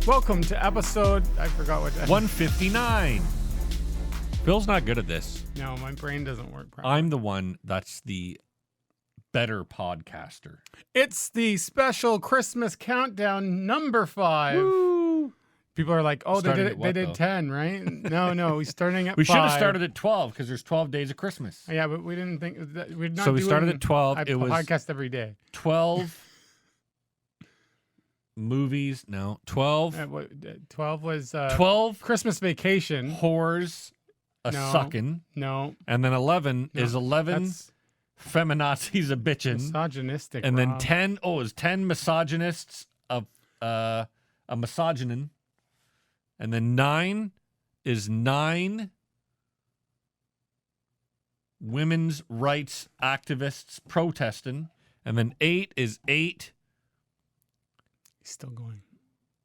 Welcome to episode, I forgot what. 159. Phil's not good at this. No, my brain doesn't work properly. I'm the one that's the better podcaster. It's the special Christmas countdown number 5. Woo! People are like, oh, Starting they at what, did though? 10, right? No, we're starting at We 5. should have started at 12 because there's 12 days of Christmas. Yeah, but we didn't think that we're not. So we started at 12. It was podcast every day. 12 movies. No, 12. 12 was 12 Christmas Vacation. whores a No. sucking. No, And then 11 no, is 11 that's feminazis a bitchin'. misogynistic. And then Rob. 10, is 10 misogynists of a misogynin. And then 9 is 9 women's rights activists protesting. And then 8 is 8 He's still going.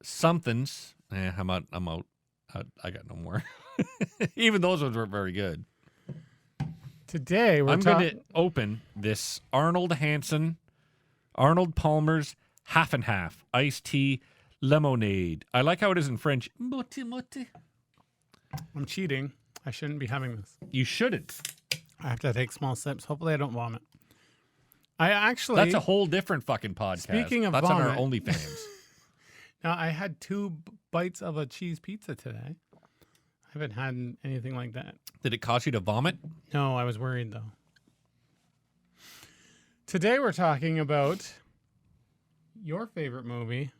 somethings. I'm out. I got no more. Even those ones weren't very good. Today I'm going to open this Arnold Palmer's half and half iced tea lemonade. I like how it is in French. Motti, motti. I'm cheating. I shouldn't be having this. You shouldn't. I have to take small sips. Hopefully, I don't vomit. I actually. That's a whole different fucking podcast. Speaking of that's on our vomit. OnlyFans. Now, I had 2 bites of a cheese pizza today. I haven't had anything like that. Did it cause you to vomit? No, I was worried though. Today we're talking about your favorite movie,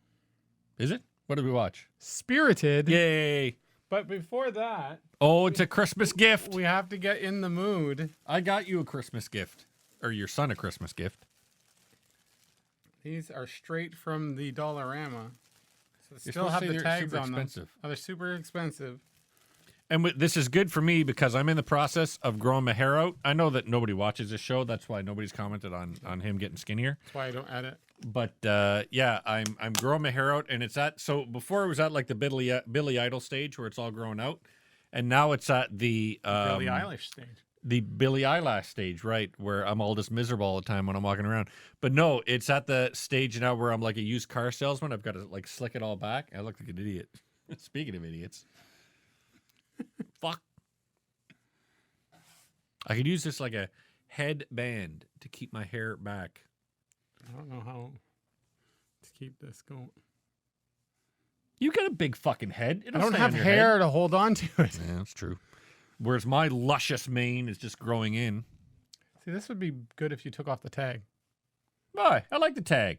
Is it? What did we watch? Spirited. Yay! But before that, Oh, it's a Christmas gift. we have to get in the mood. I got you a Christmas gift, or your son a Christmas gift. These are straight from the Dollarama. So they You're still supposed have to say the they're tags super on expensive. them. Oh, they're super expensive. And this is good for me because I'm in the process of growing my hair out. I know that nobody watches this show. That's why nobody's commented on him getting skinnier. That's why I don't edit. But yeah, I'm growing my hair out, and it's at so before it was at like the Billy Idol stage where it's all grown out, and now it's at the Billie Eilish stage. the Billie Eilish stage, right, where I'm all just miserable all the time when I'm walking around. But no, it's at the stage now where I'm like a used car salesman. I've got to like slick it all back. I look like an idiot. Speaking of idiots. Fuck. I could use this like a headband to keep my hair back. I don't know how to keep this going. You got a big fucking head. I It'll don't stay have on your hair head. to hold on to it. Yeah, that's true. Whereas my luscious mane is just growing in. See, this would be good if you took off the tag. Why? I like the tag.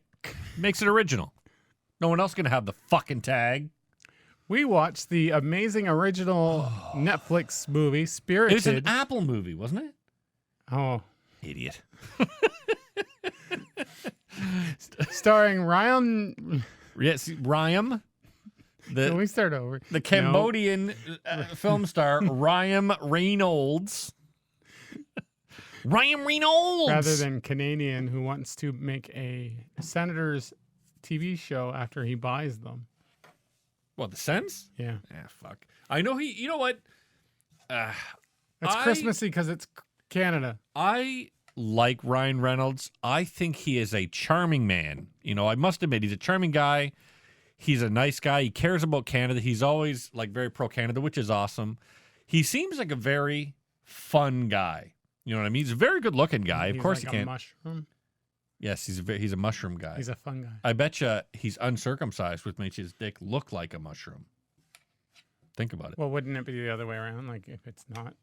Makes it original. No one else can have the fucking tag. We watched the amazing original Netflix movie, Spirited. It's an Apple movie, wasn't it? Oh, Idiot. starring Ryan. Yes, Ryam. Can we start over? The Cambodian film star, Ryan Reynolds. Ryan Reynolds! Rather than Canadian, who wants to make a senator's TV show after he buys them. What, the sense? Yeah. Ah, fuck. I know he, you know what? It's Christmassy because it's Canada. I like Ryan Reynolds. I think he is a charming man. You know, I must admit, he's a charming guy. He's a nice guy. He cares about Canada. He's always like very pro-Canada, which is awesome. He seems like a very fun guy. You know what I mean? He's a very good-looking guy. Of course, like he a can't. mushroom. Yes, he's a mushroom guy. He's a fun guy. I bet you he's uncircumcised, which makes his dick look like a mushroom. Think about it. Well, wouldn't it be the other way around? Like if it's not?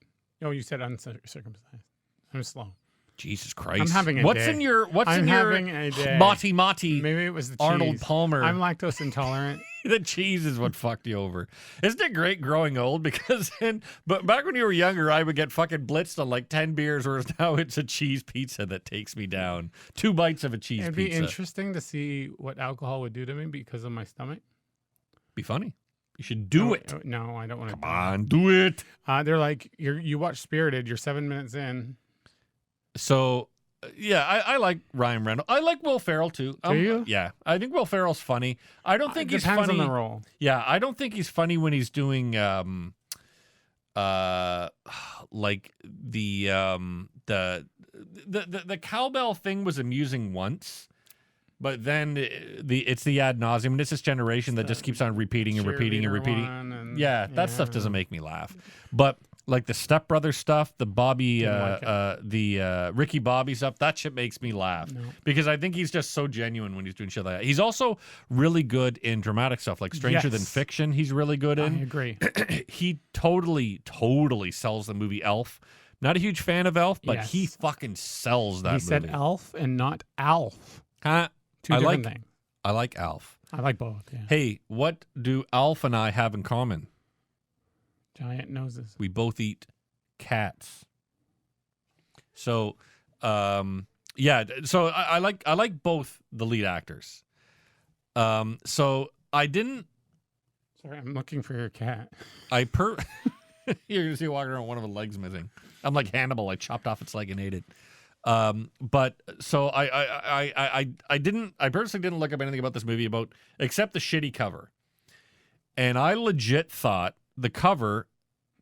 Oh, you said uncircumcised. I'm slow. Jesus Christ! I'm having a what's day. in your I'm having a day. Mati Mati? Maybe it was the Arnold cheese. Palmer. I'm lactose intolerant. The cheese is what fucked you over. Isn't it great growing old? Because but back when you were younger, I would get fucking blitzed on like 10 beers, whereas now it's a cheese pizza that takes me down. 2 bites of a cheese It'd pizza. be interesting to see what alcohol would do to me because of my stomach. Be funny. You should do it. No, I don't want to. Come on, do it. They're like, you watch Spirited. You're 7 minutes in. So, yeah, I like Ryan Reynolds. I like Will Ferrell too. Do you? Yeah, I think Will Ferrell's funny. I don't think he's depends funny. on the role. Yeah, I don't think he's funny when he's doing like the cowbell thing was amusing once, But then it's the ad nauseum, and it's this generation that just keeps on repeating and repeating and repeating. That stuff doesn't make me laugh. But like the Step Brothers stuff, the Bobby, the Ricky Bobby stuff, that shit makes me laugh because I think he's just so genuine when he's doing shit like that. He's also really good in dramatic stuff, like Stranger Than Fiction. He's really good in. I agree. He totally sells the movie Elf. Not a huge fan of Elf, but he fucking sells that movie. He said Elf and not Alf. Two different things. I like Alf. I like both. Yeah. Hey, what do Alf and I have in common? Giant noses. We both eat cats. So, So I like both the lead actors. So I didn't. Sorry, I'm looking for your cat. You're gonna see walking around with one of the legs missing. I'm like Hannibal. I chopped off its leg and ate it. But so I personally didn't look up anything about this movie except the shitty cover. And I legit thought the cover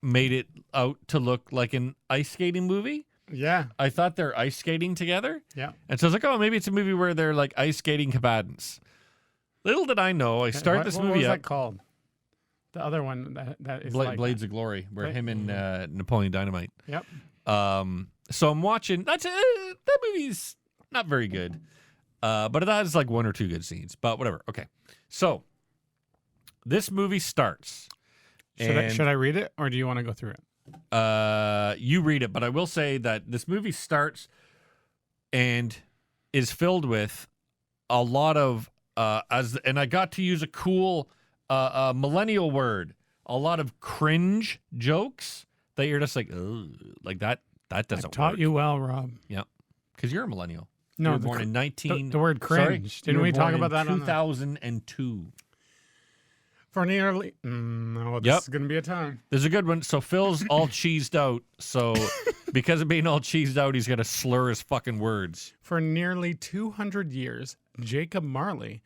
made it out to look like an ice skating movie. Yeah. I thought they're ice skating together. Yeah. And so I was like, oh, maybe it's a movie where they're like ice skating combatants. Little did I know, I start this movie up. What was up. that called? The other one that is Blades of Glory, where him and Napoleon Dynamite. Yep. So I'm watching. That movie's not very good, but it has like one or two good scenes. But whatever. Okay. So this movie starts. Should I read it, or do you want to go through it? You read it, but I will say that this movie starts and is filled with a lot of and I got to use a cool millennial word, a lot of cringe jokes that you're just like, ugh, like that doesn't work. Taught you well, Rob. Yeah, because you're a millennial. No, you were born in 19. The word cringe. Didn't we talk about that 2002? For nearly. This is going to be a time. There's a good one. So Phil's all cheesed out. So because of being all cheesed out, he's got to slur his fucking words. For nearly 200 years, Jacob Marley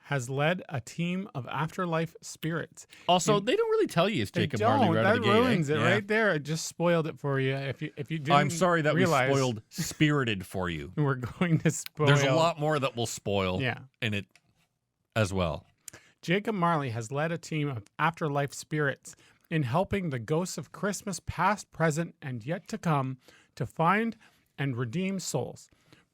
has led a team of afterlife spirits. Also, they don't really tell you it's Jacob Marley right out of the gate. That ruins it right there. It just spoiled it for you. If you didn't I'm sorry that realize, we spoiled Spirited for you. We're going to spoil. There's a lot more that will spoil in it as well. Jacob Marley has led a team of afterlife spirits in helping the ghosts of Christmas past, present, and yet to come to find and redeem souls.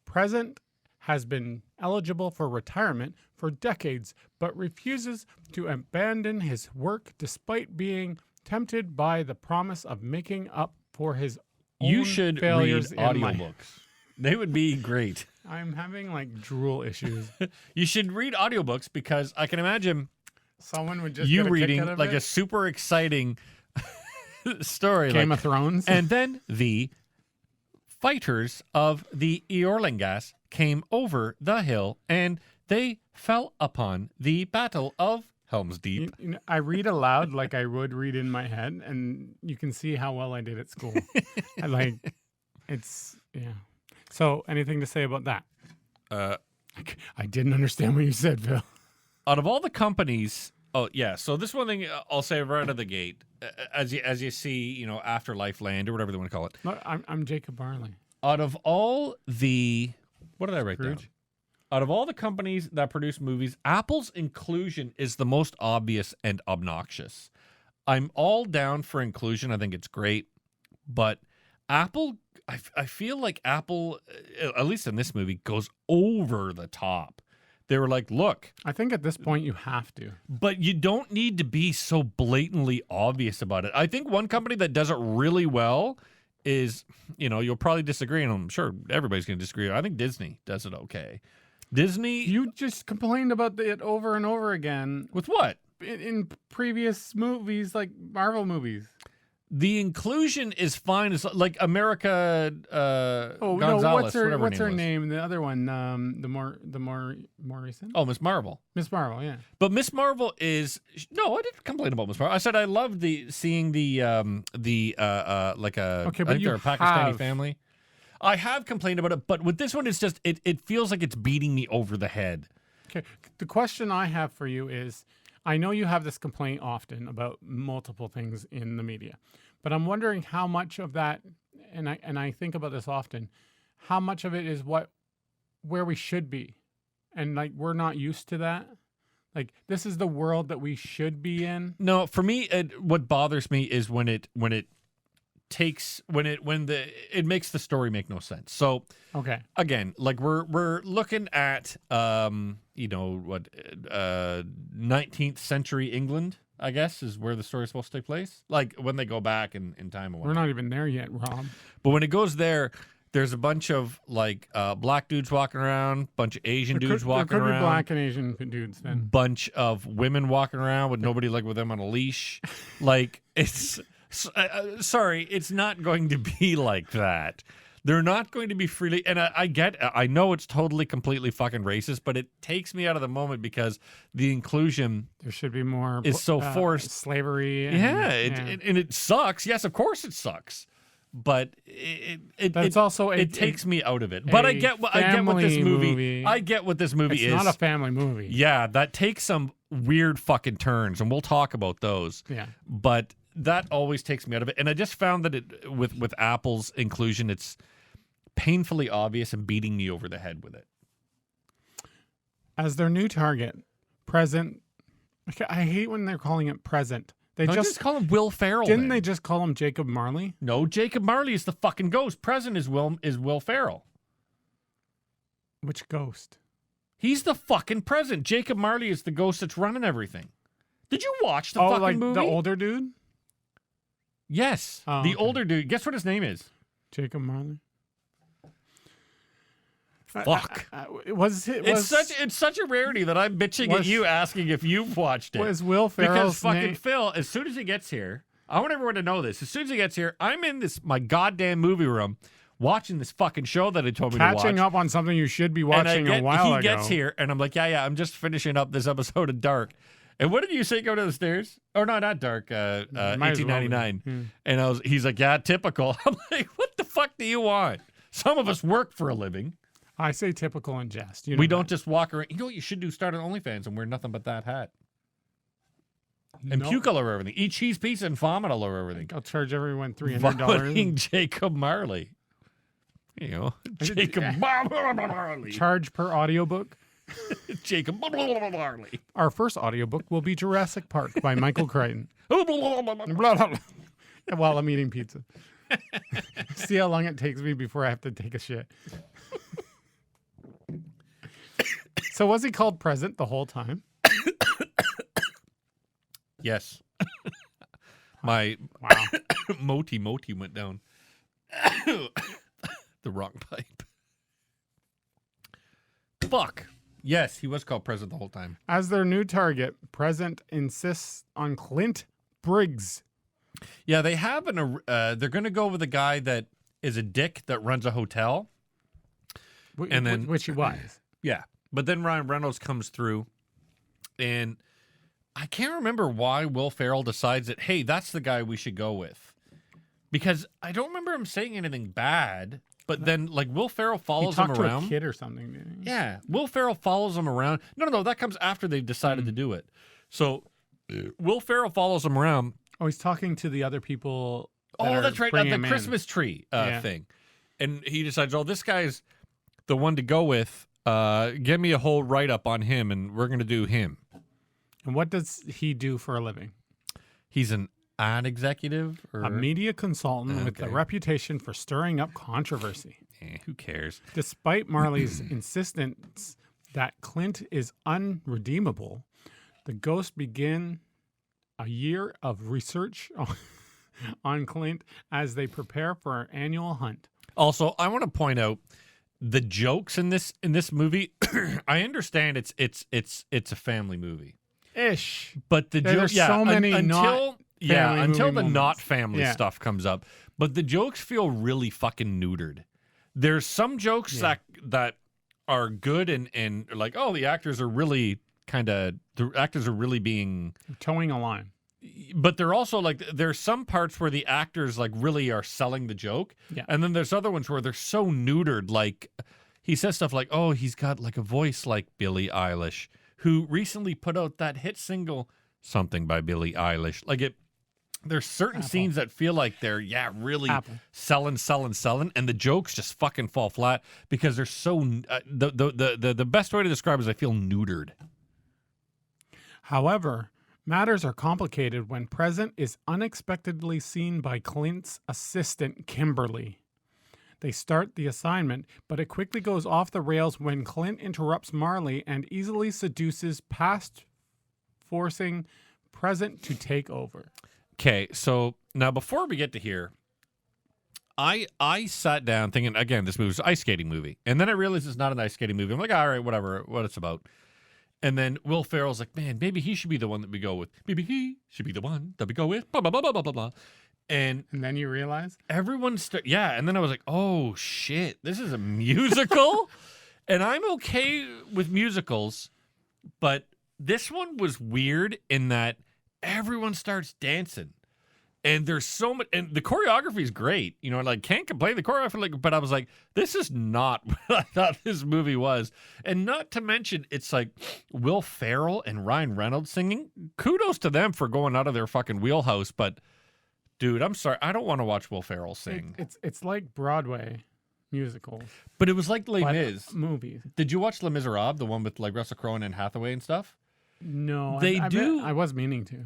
Present has been eligible for retirement for decades, but refuses to abandon his work despite being tempted by the promise of making up for his own failures in life. Audiobooks. They would be great. I'm having like drool issues. You should read audiobooks because I can imagine someone would just you get a reading kick out of like it. a super exciting story. Game of Thrones. And then the fighters of the Eorlingas came over the hill and they fell upon the Battle of Helm's Deep. I read aloud like I would read in my head, and you can see how well I did at school. So, anything to say about that? I didn't understand what you said, Phil. Out of all the companies, so this one thing I'll say right out of the gate, as you see, Afterlife Land or whatever they want to call it. No, I'm Jacob Marley. Out of all the, what did I write down? Scrooge? Out of all the companies that produce movies, Apple's inclusion is the most obvious and obnoxious. I'm all down for inclusion. I think it's great. But Apple, I feel like Apple, at least in this movie, goes over the top. They were like, look. I think at this point you have to. But you don't need to be so blatantly obvious about it. I think one company that does it really well is, you'll probably disagree, and I'm sure everybody's going to disagree. I think Disney does it okay. Disney. You just complained about it over and over again. With what? In previous movies, like Marvel movies. The inclusion is fine. It's like America Gonzalez. What's her name? The other one, the more recent. Oh, Miss Marvel. Miss Marvel, yeah. But Miss Marvel is I didn't complain about Miss Marvel. I said I love seeing the like a okay, I think they're a Pakistani family. I have complained about it, but with this one, it's just it feels like it's beating me over the head. Okay, the question I have for you is, I know you have this complaint often about multiple things in the media, but I'm wondering how much of that, and I think about this often, how much of it is where we should be, and like we're not used to that. Like this is the world that we should be in. No, for me, what bothers me is when it makes the story make no sense. So Okay. again, like we're looking at 19th century England, I guess, is where the story is supposed to take place. Like when they go back in time and We're whatnot. not even there yet, Rob. But when it goes there, there's a bunch of like black dudes walking around, bunch of Asian dudes walking there could around, be black and Asian dudes then. bunch of women walking around with nobody like with them on a leash. Like it's sorry, it's not going to be like that. They're not going to be freely, and I know it's totally, completely fucking racist, but it takes me out of the moment because the inclusion There should be more. is so forced. Slavery. And, Yeah, and it sucks. Yes, of course it sucks, but That's also it takes me out of it. But I get what this movie. I get what this movie it's is. not a family movie. Yeah, that takes some weird fucking turns, and we'll talk about those. Yeah. But that always takes me out of it, and I just found that with Apple's inclusion, it's painfully obvious and beating me over the head with it. As their new target, present. I hate when they're calling it present. They Just call him Will Ferrell. didn't then. they just call him Jacob Marley? No, Jacob Marley is the fucking ghost. Present is Will Ferrell. Which ghost? He's the fucking present. Jacob Marley is the ghost that's running everything. Did you watch the fucking like movie? the older dude? Yes, Oh, the okay. older dude. Guess what his name is? Jacob Marley. Fuck. It's such a rarity that I'm bitching at you asking if you've watched it. Was Will Because Ferrell's fucking name? Phil, as soon as he gets here, I want everyone to know this. As soon as he gets here, I'm in my goddamn movie room watching this fucking show that he told me to watch. Catching up on something you should be watching a while ago. He gets here, and I'm like, yeah, I'm just finishing up this episode of Dark. And what did you say? Go to the stairs? Or no, not Dark. Might as well be. 1899. And he's like, yeah, typical. I'm like, what the fuck do you want? Some of us work for a living. I say typical in jest. You know We don't that. just walk around. You know what you should do? Start an OnlyFans and wear nothing but that hat. And No. puke all over everything. Eat cheese pizza and vomit all over everything. I'll charge everyone $300. Vomiting Jacob Marley. You know, Jacob Marley. Charge per audiobook. Jacob Marley. Our first audiobook will be Jurassic Park by Michael Crichton. While I'm eating pizza. See how long it takes me before I have to take a shit. So was he called present the whole time? Yes. My Wow. moti went down the wrong pipe. Fuck. Yes, he was called Present the whole time. As their new target, Present insists on Clint Briggs. Yeah, they have they're going to go with a guy that is a dick that runs a hotel. And then- which he was. Yeah. But then Ryan Reynolds comes through, and I can't remember why Will Ferrell decides that, hey, that's the guy we should go with. Because I don't remember him saying anything bad, but then, like, Will Ferrell He follows him talked to a around. kid or something. Didn't he? Yeah, Will Ferrell follows him around. No, that comes after they've decided to do it. So Will Ferrell follows him around. Oh, he's talking to the other people. Oh, that's right, bringing the him in. Christmas tree Yeah. thing. And he decides, oh, this guy's the one to go with. Give me a whole write-up on him, and we're going to do him. And what does he do for a living? He's an ad executive? Or A media consultant with a Okay. reputation for stirring up controversy. Who cares? Despite Marley's insistence that Clint is unredeemable, the ghosts begin a year of research on Clint as they prepare for our annual hunt. Also, I want to point out the jokes in this movie. I understand it's a family movie, Ish. but the There's jokes so many until family the movie not moments. family Yeah. stuff comes up. But the jokes feel really fucking neutered. There's some jokes that are good and like, oh, the actors are really being. Towing a line. But they're also like, there's some parts where the actors like really are selling the joke. Yeah. And then there's other ones where they're so neutered. Like he says stuff like, oh, he's got like a voice like Billie Eilish, who recently put out that hit single, Something by Billie Eilish. Like there's certain scenes that feel like they're really Apple. selling, and the jokes just fucking fall flat because they're so. The best way to describe it is I feel neutered. However, matters are complicated when Present is unexpectedly seen by Clint's assistant, Kimberly. They start the assignment, but it quickly goes off the rails when Clint interrupts Marley and easily seduces Past, forcing Present to take over. Okay, so now before we get to here, I sat down thinking, again, this movie's an ice skating movie. And then I realized it's not an ice skating movie. I'm like, all right, whatever, what it's about. And then Will Ferrell's like, man, maybe he should be the one that we go with. Maybe he should be the one that we go with. Blah, blah, blah, blah, blah, blah, blah. And then you realize? Everyone's and then I was like, oh shit, this is a musical? And I'm okay with musicals, but this one was weird in that everyone starts dancing. And there's so much, and the choreography is great. You know, like, can't complain the choreography, but I was like, this is not what I thought this movie was. And not to mention, it's like Will Ferrell and Ryan Reynolds singing. Kudos to them for going out of their fucking wheelhouse, but dude, I'm sorry. I don't want to watch Will Ferrell sing. It's like Broadway musicals. But it was like Les Mis. Movies. Did you watch Les Miserables, the one with like Russell Crowe and Anne Hathaway and stuff? No. I was meaning to.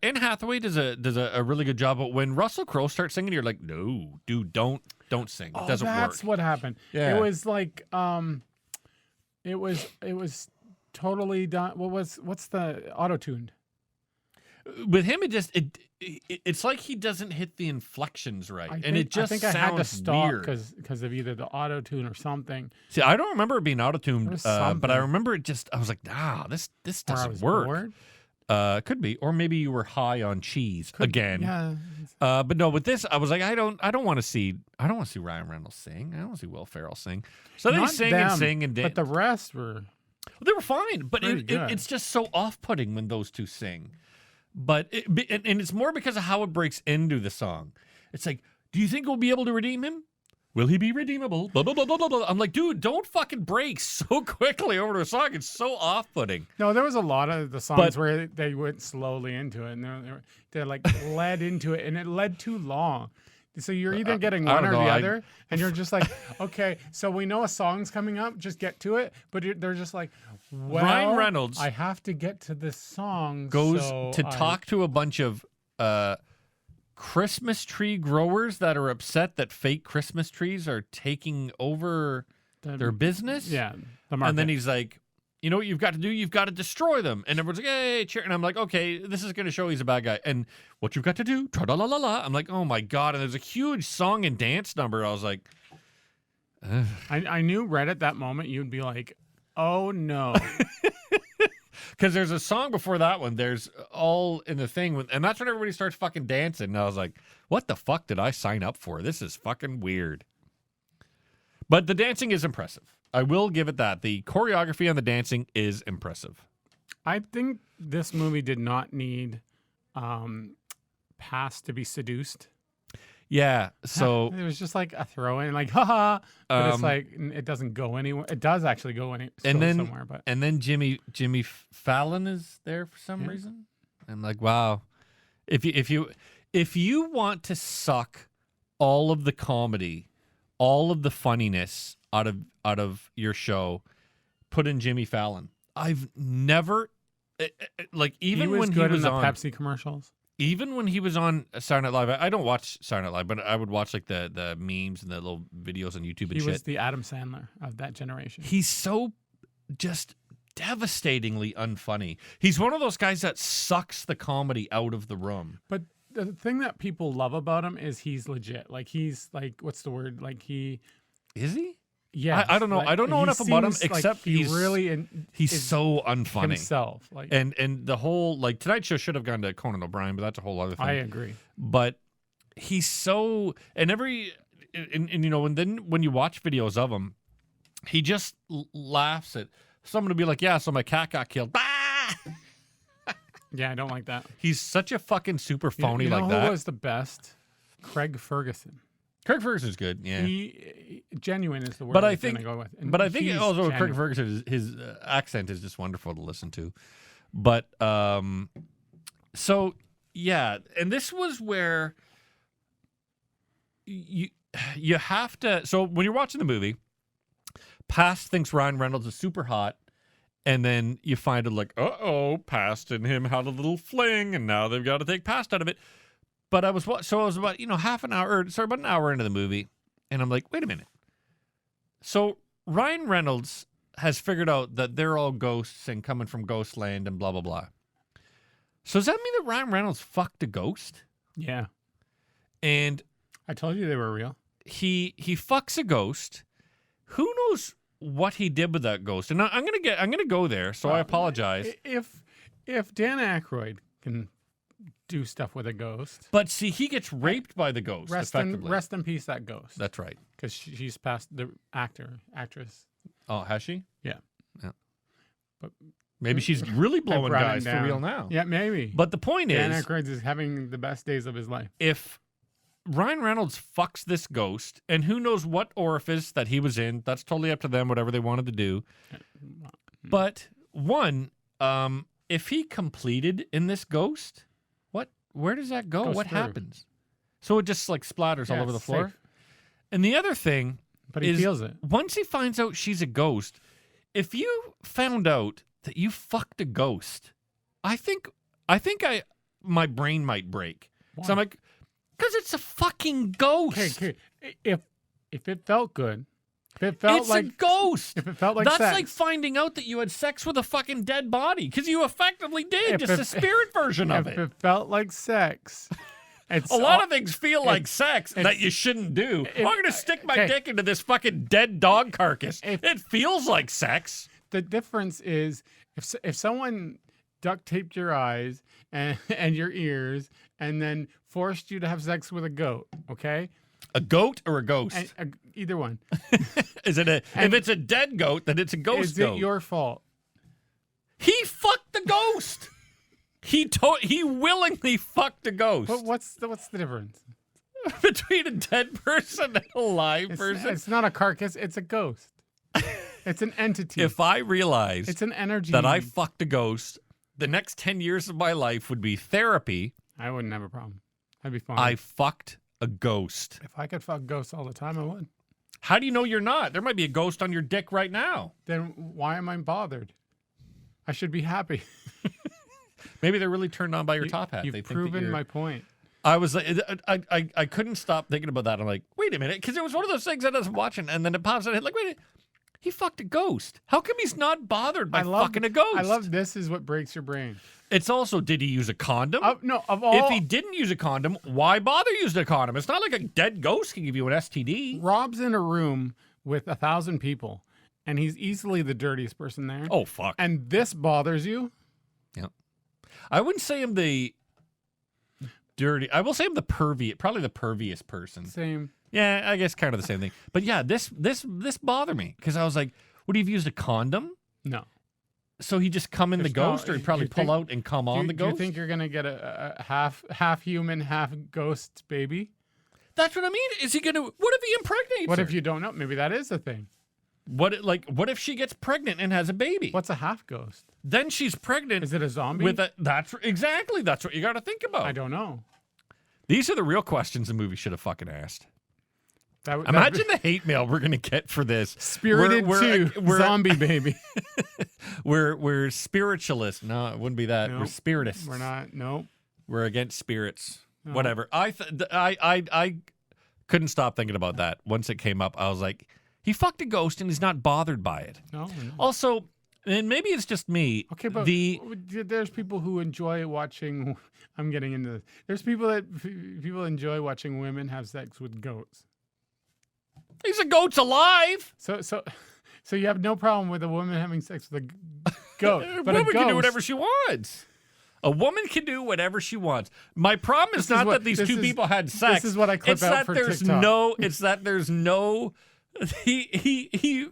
Anne Hathaway does a really good job, but when Russell Crowe starts singing, you're like, no, dude, don't sing. It doesn't work. That's what happened. Yeah. It was like it was totally done. What's the auto-tuned? With him, it's like he doesn't hit the inflections right, I think I had to stop weird because of either the auto tune or something. See, I don't remember it being auto tuned, but I remember it just. I was like, this doesn't work. Could be, or maybe you were high on cheese again. Yeah. But no, with this, I was like, I don't want to see Ryan Reynolds sing. I don't want to see Will Ferrell sing. So they sing and sing and dance. But the rest were. They were fine, but good. it's just so off-putting when those two sing. But it's more because of how it breaks into the song. It's like, do you think we'll be able to redeem him? Will he be redeemable? Blah, blah, blah, blah, blah, blah. I'm like, dude, don't fucking break so quickly over to a song. It's so off-putting. No, there was a lot of the songs where they went slowly into it, and they're like led into it, and it led too long. So you're either getting one or the other, and you're just like, okay, so we know a song's coming up, just get to it. But they're just like, well, Ryan Reynolds I have to get to this song. Goes to talk to a bunch of Christmas tree growers that are upset that fake Christmas trees are taking over their business. Yeah, the market. And then he's like, you know what you've got to do? You've got to destroy them. And everyone's like, hey, cheer. And I'm like, okay, this is going to show he's a bad guy. And what you've got to do, tra-la-la-la-la. I'm like, oh, my God. And there's a huge song and dance number. I was like. I knew right at that moment you'd be like, oh, no. Because there's a song before that one. There's All in the Thing. And that's when everybody starts fucking dancing. And I was like, what the fuck did I sign up for? This is fucking weird. But the dancing is impressive. I will give it that. The choreography on the dancing is impressive. I think this movie did not need Past to be seduced. Yeah, so it was just like a throw in, like haha. But it's like it doesn't go anywhere. It does actually go somewhere, but and then Jimmy Fallon is there for some reason. I'm like, wow. If you want to suck all of the comedy, all of the funniness out of your show, put in Jimmy Fallon. I've never even when he was in the on Pepsi commercials. Even when he was on Saturday Night Live, I don't watch Saturday Night Live, but I would watch like the memes and the little videos on YouTube and shit. He was the Adam Sandler of that generation. He's so just devastatingly unfunny. He's one of those guys that sucks the comedy out of the room. But the thing that people love about him is he's legit. Like he's like, what's the word? Like he is he? Yeah, I don't know. Like, I don't know enough about him except he's so unfunny himself. Like and the whole like Tonight Show should have gone to Conan O'Brien, but that's a whole other thing. I agree. But he's so and you know, and then when you watch videos of him, he just laughs at someone to be like, yeah, so my cat got killed. Yeah, I don't like that. He's such a fucking super phony you know like who that. Was the best? Craig Ferguson. Craig Ferguson's good, yeah. He genuine is the word. But I think. Go with. But I think also Craig Ferguson, his accent is just wonderful to listen to. But so Yeah, and this was where you have to. So when you're watching the movie, Past thinks Ryan Reynolds is super hot, and then you find it like, Past and him had a little fling, and now they've got to take Past out of it. But I was about half an hour, about an hour into the movie, and I'm like, wait a minute. So Ryan Reynolds has figured out that they're all ghosts and coming from Ghostland and blah blah blah. So does that mean that Ryan Reynolds fucked a ghost? Yeah. And I told you they were real. he fucks a ghost. Who knows what he did with that ghost? And I'm gonna go there. So I apologize. If Dan Aykroyd can do stuff with a ghost, But see, he gets raped by the ghost. rest in peace, that ghost. That's right. Because she's past the actress. Oh, has she? Yeah. But Maybe she's really blowing brought him guys for down. real now. Yeah, maybe. But the point Dan is, Aykroyd is having the best days of his life. if Ryan Reynolds fucks this ghost, and who knows what orifice that he was in, that's totally up to them, whatever they wanted to do. But one, if he completed in this ghost, where does that go? Goes What through. happens? So it just like splatters all Yeah, over the it's floor. safe. And the other thing, But he feels it. once he finds out she's a ghost, if you found out that you fucked a ghost, I think my brain might break. Why? So I'm like, because it's a fucking ghost. Okay. If it felt good, if it felt It's like a ghost. if it felt like That's sex, like finding out that you had sex with a fucking dead body, because you effectively did, If just it- a spirit version of if it. it felt like sex, it's A lot of things feel like sex it's- that you shouldn't do. I'm going to stick my okay. dick into this fucking dead dog carcass. If- It feels like sex. the difference is if someone duct taped your eyes and your ears and then forced you to have sex with a goat, okay, A goat or a ghost? and either one, Is it if it's a dead goat, then it's a ghost is goat. it your fault? He fucked the ghost. He willingly fucked a ghost. But what's the difference? Between a dead person and a live person. It's not a carcass; it's a ghost. It's an entity. If I realized it's an energy that I fucked a ghost, the next 10 years of my life would be therapy. I wouldn't have a problem. I'd be fine. I fucked a ghost. If I could fuck ghosts all the time, I would. How do you know you're not? There might be a ghost on your dick right now. Then why am I bothered? I should be happy. Maybe they're really turned on by your top hat. You've They think that proven you're- my point. I was I couldn't stop thinking about that. I'm like, wait a minute, because it was one of those things that I was watching, and then it pops in. Like, wait a minute, he fucked a ghost. How come he's not bothered by fucking a ghost? I love this is what breaks your brain. It's also, did he use a condom? No, of all. If he didn't use a condom, why bother using a condom? It's not like a dead ghost can give you an STD. Rob's in a room with 1,000 people, and he's easily the dirtiest person there. Oh fuck! And this bothers you? Yeah, I wouldn't say I'm the dirty. I will say I'm the probably the pervious person. Same. Yeah, I guess kind of the same thing. But yeah, this bothered me because I was like, would he have used a condom? No. So he just come in the There's no- ghost, or he'd probably you pull think- out and come on the Do you ghost? think you're gonna get a half human, half ghost baby? That's what I mean. Is he gonna? What if he impregnates What her? if you don't know? Maybe that is a thing. What if she gets pregnant and has a baby? What's a half ghost? Then she's pregnant. Is it a zombie? with a? That's what you got to think about. I don't know. These are the real questions the movie should have fucking asked. That Imagine the hate mail we're gonna get for this. Spirited We're- 2, we're- zombie baby. We're spiritualists. No, it wouldn't be that. No, We're spiritists. We're not. Nope. We're against spirits. No. Whatever. I couldn't stop thinking about that. Once it came up, I was like, he fucked a ghost and he's not bothered by it. No. Also, and maybe it's just me. Okay, but there's people who enjoy watching. I'm getting into this. There's people enjoy watching women have sex with goats. He's a goat's alive. So you have no problem with a woman having sex with a goat, A but a woman ghost can do whatever she wants. A woman can do whatever she wants. My problem is This is not what- that these this two is- people had sex. This is what I clip it's out that for there's TikTok. no. It's that there's no. He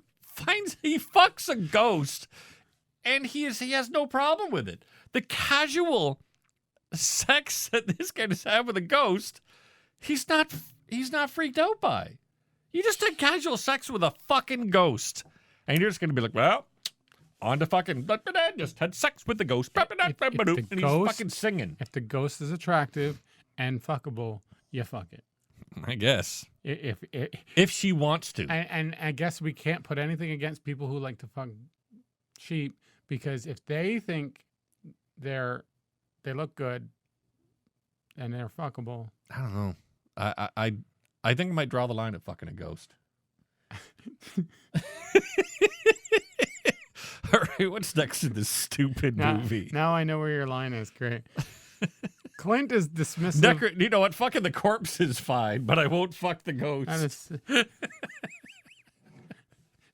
fucks a ghost, and he has no problem with it. The casual sex that this guy has had with a ghost, he's not freaked out by. You just had casual sex with a fucking ghost, and you're just gonna be like, well, on to fucking just had sex with the ghost. And he's fucking singing. If the ghost is attractive and fuckable, you fuck it. I guess. If she wants to. And I guess we can't put anything against people who like to fuck sheep, because if they think they look good and they're fuckable. I don't know. I think I might draw the line at fucking a ghost. All right, what's next in this stupid movie? Now I know where your line is. Great. Clint is dismissive. You know what? Fucking the corpse is fine, but I won't fuck the ghost.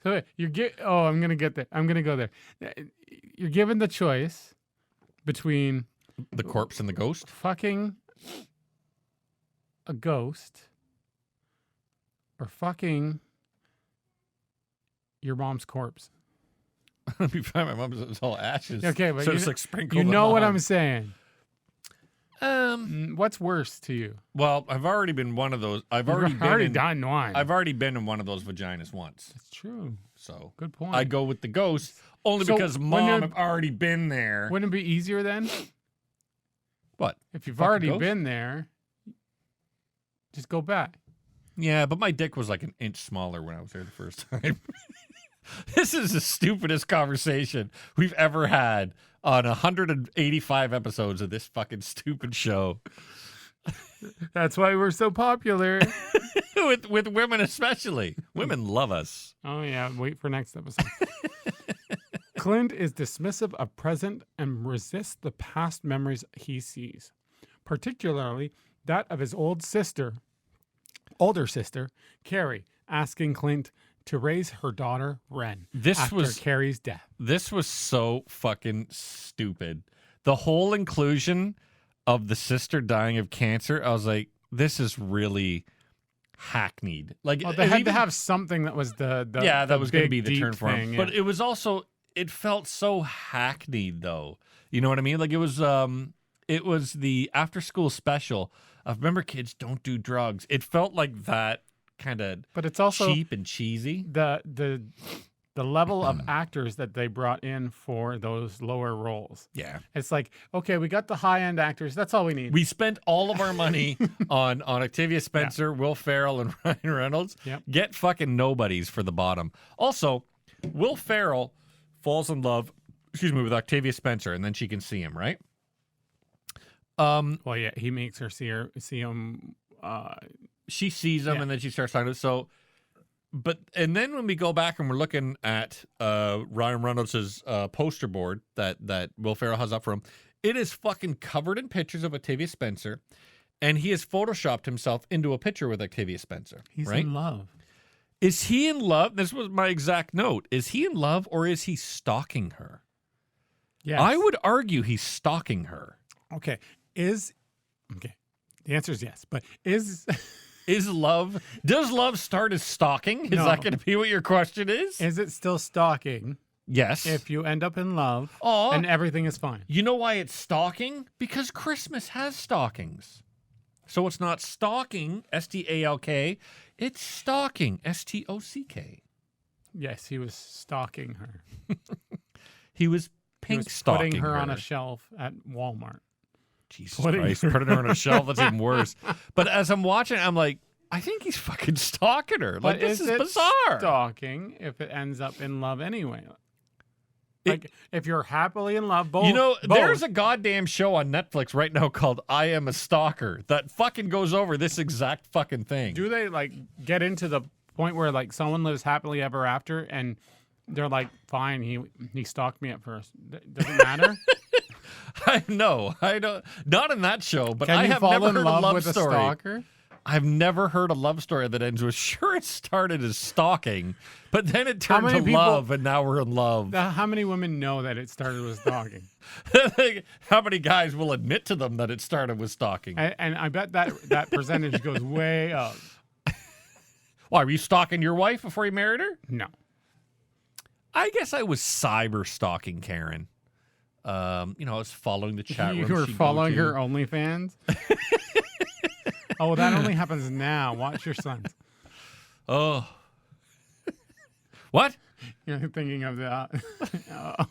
So I'm gonna get there. I'm gonna go there. You're given the choice between the corpse and the ghost. Fucking a ghost or fucking your mom's corpse. I'd be fine. My mom's all ashes. Okay, but so it's like sprinkled. You know what I'm saying. What's worse to you? Well, I've already been one of those. I've already done one. I've already been in one of those vaginas once. That's true. So good point. I go with the ghost only because Mom, I've already been there. Wouldn't it be easier then? What? If you've already been there, just go back. Yeah, but my dick was like an inch smaller when I was there the first time. This is the stupidest conversation we've ever had on 185 episodes of this fucking stupid show. That's why we're so popular. with women especially. Women love us. Oh, yeah. Wait for next episode. Clint is dismissive of present and resists the past memories he sees, particularly that of his older sister, Carrie, asking Clint to raise her daughter, Ren, after Carrie's death. This was so fucking stupid. The whole inclusion of the sister dying of cancer, I was like, this is really hackneyed. Like, they had to have something that was that was going to be the turn for him. Yeah. But it was also, it felt so hackneyed, though. You know what I mean? Like, it was the after-school special of, remember, kids don't do drugs. It felt like that. Kind of, but it's also cheap and cheesy. The level of actors that they brought in for those lower roles. Yeah, it's like, okay, we got the high end actors. That's all we need. We spent all of our money on Octavia Spencer, Will Ferrell, and Ryan Reynolds. Yep. Get fucking nobodies for the bottom. Also, Will Ferrell falls in love, with Octavia Spencer, and then she can see him, right? Well, yeah, he makes her see him. She sees him, and then she starts talking to him. So, and then when we go back and we're looking at Ryan Reynolds' poster board that Will Ferrell has up for him, it is fucking covered in pictures of Octavia Spencer, and he has photoshopped himself into a picture with Octavia Spencer. He's in love. Is he in love? This was my exact note. Is he in love, or is he stalking her? Yes. I would argue he's stalking her. Okay. The answer is yes, but does love start as stalking? Is that going to be what your question is? Is it still stalking? Yes. If you end up in love and everything is fine. You know why it's stalking? Because Christmas has stockings. So it's not stalking, S-T-A-L-K. It's stalking, S-T-O-C-K. Yes, he was stalking her. He was stalking putting her on a shelf at Walmart. Jesus Christ, putting her on a shelf, that's even worse. But as I'm watching, I'm like, I think he's fucking stalking her. Like, this is bizarre. Stalking if it ends up in love anyway. Like, if you're happily in love, both. There's a goddamn show on Netflix right now called I Am a Stalker that fucking goes over this exact fucking thing. Do they, get into the point where, someone lives happily ever after and they're like, fine, he stalked me at first. Does it matter? I don't. Not in that show, but I have fall never in heard love a love with story. A stalker? I've never heard a love story that ends with, sure, it started as stalking, but then it turned to love, and now we're in love. How many women know that it started with stalking? How many guys will admit to them that it started with stalking? And I bet that percentage goes way up. Why, were you stalking your wife before you married her? No. I guess I was cyber stalking Karen. I was following the chat room. You were following her OnlyFans? Oh, that only happens now. Watch your sons. Oh. What? You're thinking of the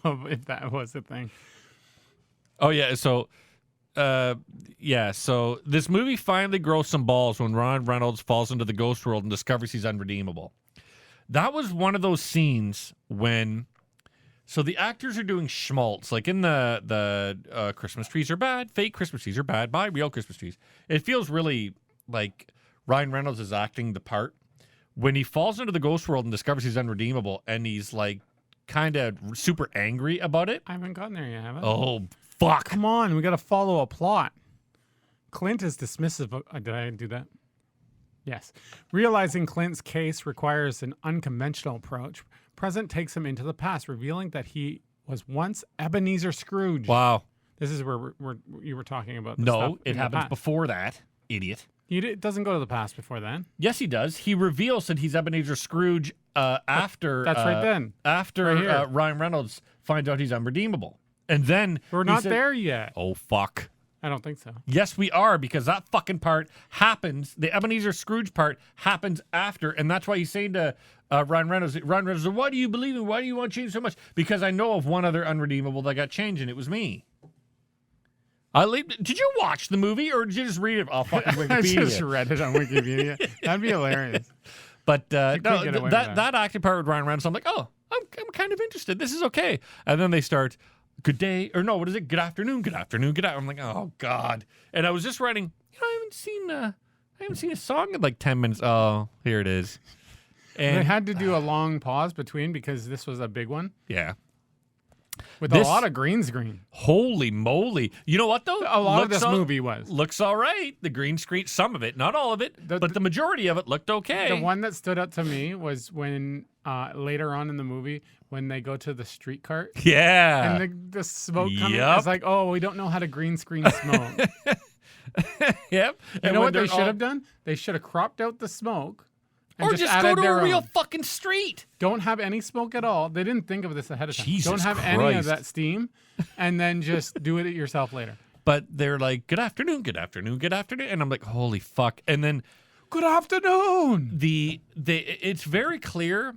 of if that was a thing. Oh yeah, so so this movie finally grows some balls when Ryan Reynolds falls into the ghost world and discovers he's unredeemable. That was one of those scenes when so the actors are doing schmaltz, like in the Christmas trees are bad, fake Christmas trees are bad, buy real Christmas trees. It feels really like Ryan Reynolds is acting the part. When he falls into the ghost world and discovers he's unredeemable and he's like kind of super angry about it. I haven't gotten there yet, have I? Oh, fuck. Come on, we got to follow a plot. Clint is dismissive of... did I do that? Yes. Realizing Clint's case requires an unconventional approach, Present takes him into the past, revealing that he was once Ebenezer Scrooge. Wow. This is where you were talking about the No, stuff it in the happens past. before that, idiot. It doesn't go to the past before then. Yes, he does. He reveals that he's Ebenezer Scrooge after... That's right then. After Right here. Ryan Reynolds finds out he's unredeemable. And then... We're he not said- there yet. Oh, fuck. I don't think so. Yes, we are, because that fucking part happens. The Ebenezer Scrooge part happens after, and that's why he's saying to Ryan Reynolds, why do you believe me? Why do you want to change so much? Because I know of one other unredeemable that got changed, and it was me. Did you watch the movie, or did you just read it off fucking Wikipedia? I just read it on Wikipedia. That'd be hilarious. But could get away with that. that acting part with Ryan Reynolds, I'm like, oh, I'm kind of interested. This is okay. And then they start, good day, or no, what is it? Good afternoon, good afternoon, good afternoon. I'm like, oh God. And I was just writing, I haven't seen a song in like 10 minutes. Oh, here it is. And They had to do a long pause between because this was a big one yeah. with This- a lot of green screen. Holy moly. You know what, though? A lot of Looks this movie was. Looks all right. The green screen, some of it, not all of it, but the majority of it looked okay. The one that stood out to me was when later on in the movie when they go to the street cart Yeah. and the smoke coming. Yup. It's like, oh, we don't know how to green screen smoke. Yep. You know what they should have done? They should have cropped out the smoke. And Or just added go to their a real own. fucking street. Don't have any smoke at all. They didn't think of this ahead of time. Jesus Don't have any Christ. of that steam, and then just do it yourself later. But they're like, good afternoon, good afternoon, good afternoon. And I'm like, holy fuck. And then Good afternoon. it's very clear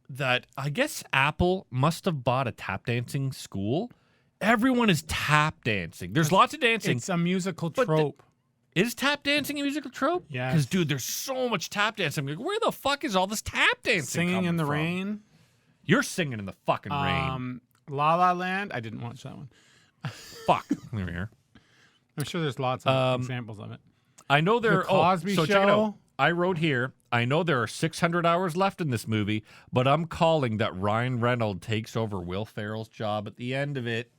that I guess Apple must have bought a tap dancing school. Everyone is tap dancing. There's lots of dancing. It's a musical But trope. Is tap dancing a musical trope? Yes. Because, dude, there's so much tap dancing. I'm like, where the fuck is all this tap dancing Singing coming in the from? rain. You're singing in the fucking rain. La La Land. I didn't watch that one. Fuck. Here. I'm sure there's lots of examples of it. I know there The are... Cosby so check it out. Show. I wrote here, I know there are 600 hours left in this movie, but I'm calling that Ryan Reynolds takes over Will Ferrell's job at the end of it.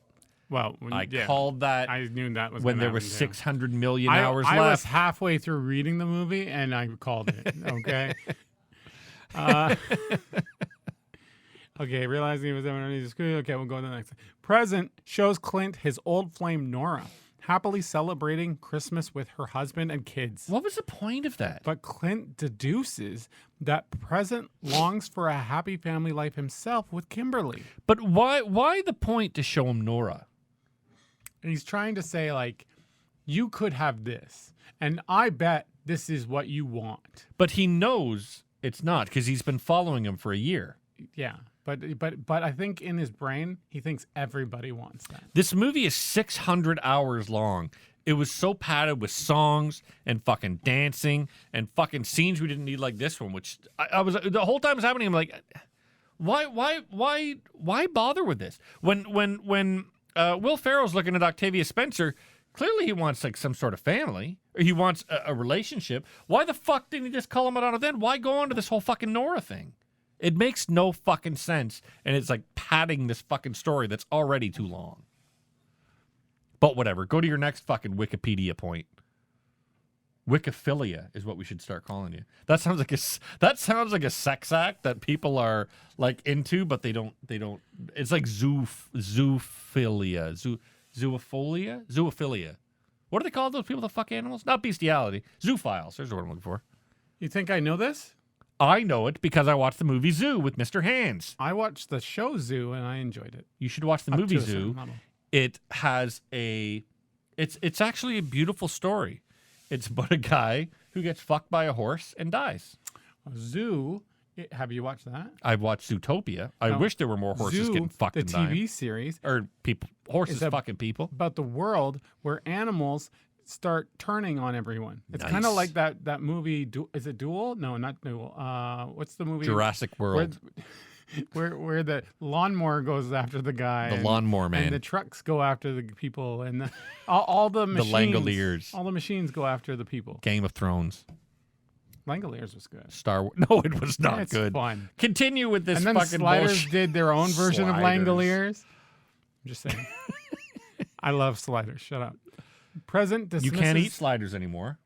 Well, I called that I knew that was when gonna there was happen, too. 600 million I hours was left. halfway through reading the movie and I called it. Okay. Okay, realizing he was underneath the screw. Okay, we'll go to the next. Present shows Clint his old flame Nora happily celebrating Christmas with her husband and kids. What was the point of that? But Clint deduces that Present longs for a happy family life himself with Kimberly. But why the point to show him Nora? And he's trying to say, like, you could have this, and I bet this is what you want. But he knows it's not because he's been following him for a year. Yeah, but I think in his brain, he thinks everybody wants that. This movie is 600 hours long. It was so padded with songs and fucking dancing and fucking scenes we didn't need like this one, which I was the whole time it was happening. I'm like, why bother with this? When Will Ferrell's looking at Octavia Spencer, clearly he wants like some sort of family. Or he wants a relationship. Why the fuck didn't he just call him out on it then? Why go on to this whole fucking Nora thing? It makes no fucking sense, and it's like padding this fucking story that's already too long. But whatever. Go to your next fucking Wikipedia point. Wikiphilia is what we should start calling you. That sounds like a sex act that people are like into, but they don't. It's like zoophilia, zoophilia. What do they call those people that fuck animals? Not bestiality. Zoophiles. There's the word I'm looking for. You think I know this? I know it because I watched the movie Zoo with Mr. Hands. I watched the show Zoo and I enjoyed it. You should watch the Up movie to a certain Zoo. level. It has it's actually a beautiful story. It's about a guy who gets fucked by a horse and dies. A zoo Have you watched that? I've watched Zootopia. I No. wish there were more horses Zoo, getting fucked the and dying. TV series, Or people, horses is a- fucking people. about the world where animals start turning on everyone. It's kind of Nice. like that movie. Is it Duel? No, not Duel. What's the movie? Jurassic World. Where the lawnmower goes after the guy. The Lawnmower Man. And the trucks go after the people, and all the machines. Langoliers. All the machines go after the people. Game of Thrones. Langoliers was good. Star Wars. No, it was not It's good. fun. Continue with this And then fucking Sliders bullshit. did their own version of Sliders. Langoliers. I'm just saying. I love Sliders. Shut up. Present You dismisses... can't eat sliders anymore.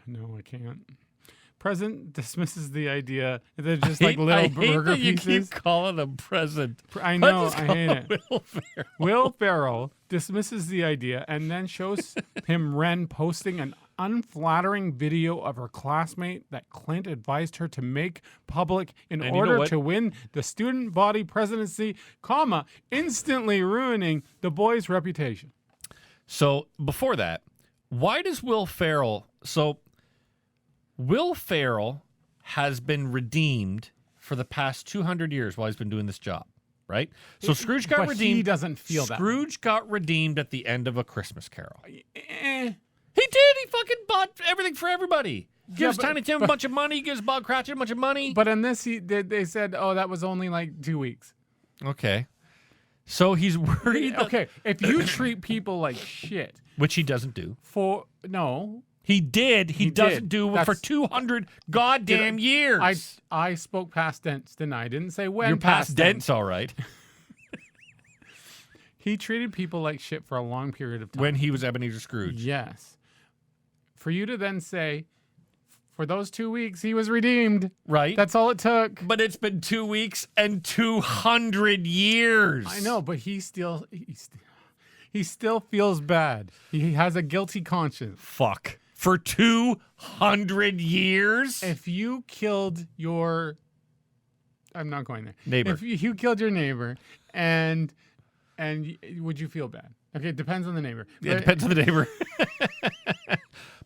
No, I can't. Present dismisses the idea that they're just I like hate- little I hate burger that you pieces. keep calling them present. I know, Let's just I call hate him it. Will Ferrell. Will Ferrell dismisses the idea and then shows him Ren posting an unflattering video of her classmate that Clint advised her to make public in And you know order what? to win the student body presidency, comma, instantly ruining the boy's reputation. So before that, why does Will Ferrell? So Will Ferrell has been redeemed for the past 200 years while he's been doing this job, right? So Scrooge got But redeemed. he doesn't feel that. Scrooge got redeemed at the end of A Christmas Carol. Eh. He did. He fucking bought everything for everybody. Gives but- Tiny Tim a bunch of money. Gives Bob Cratchit a bunch of money. But in this, they said, oh, that was only like 2 weeks. Okay. So he's worried. that- Okay, if you treat people like shit Which he doesn't do. no, He did. He He doesn't did. do it for That's- 200 goddamn years. I spoke past tense, didn't I? I didn't say when. You're past dense, all right. He treated people like shit for a long period of time. When he was Ebenezer Scrooge. Yes. For you to then say, for those 2 weeks, he was redeemed. Right. That's all it took. But it's been 2 weeks and 200 years. I know, but he still feels bad. He has a guilty conscience. Fuck. For 200 years? If you killed your, I'm not going there. Neighbor. If you killed your neighbor, and would you feel bad? Okay, it depends on the neighbor. Yeah, it depends on the neighbor.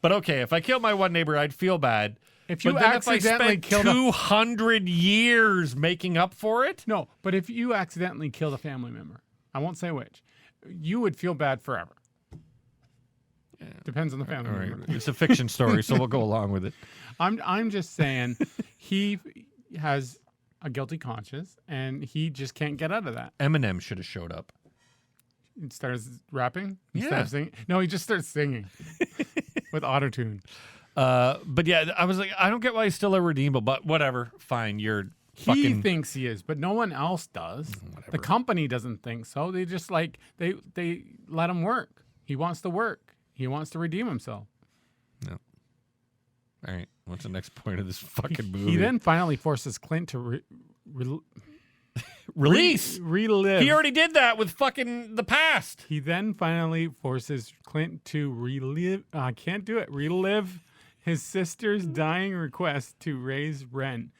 But okay, if I killed my one neighbor, I'd feel bad. If you But then if I accidentally spent killed 200 years making up for it, No, but if you accidentally killed a family member, I won't say which, you would feel bad forever. Depends on the family all right, member. it's a fiction story, so we'll go along with it. I'm just saying he has a guilty conscience and he just can't get out of that. Eminem should have showed up. He starts rapping. He Yeah. starts singing. No, he just starts singing with autotune. But yeah, I was like, I don't get why he's still irredeemable, but whatever. Fine, you're He fucking. thinks he is, but no one else does. Whatever. The company doesn't think so. They just like they let him work. He wants to work. He wants to redeem himself. No. All right, what's the next point of this fucking movie? He then finally forces Clint to release. relive. He already did that with fucking the past. He then finally forces Clint to relive. I can't do it. Relive his sister's dying request to raise Ren,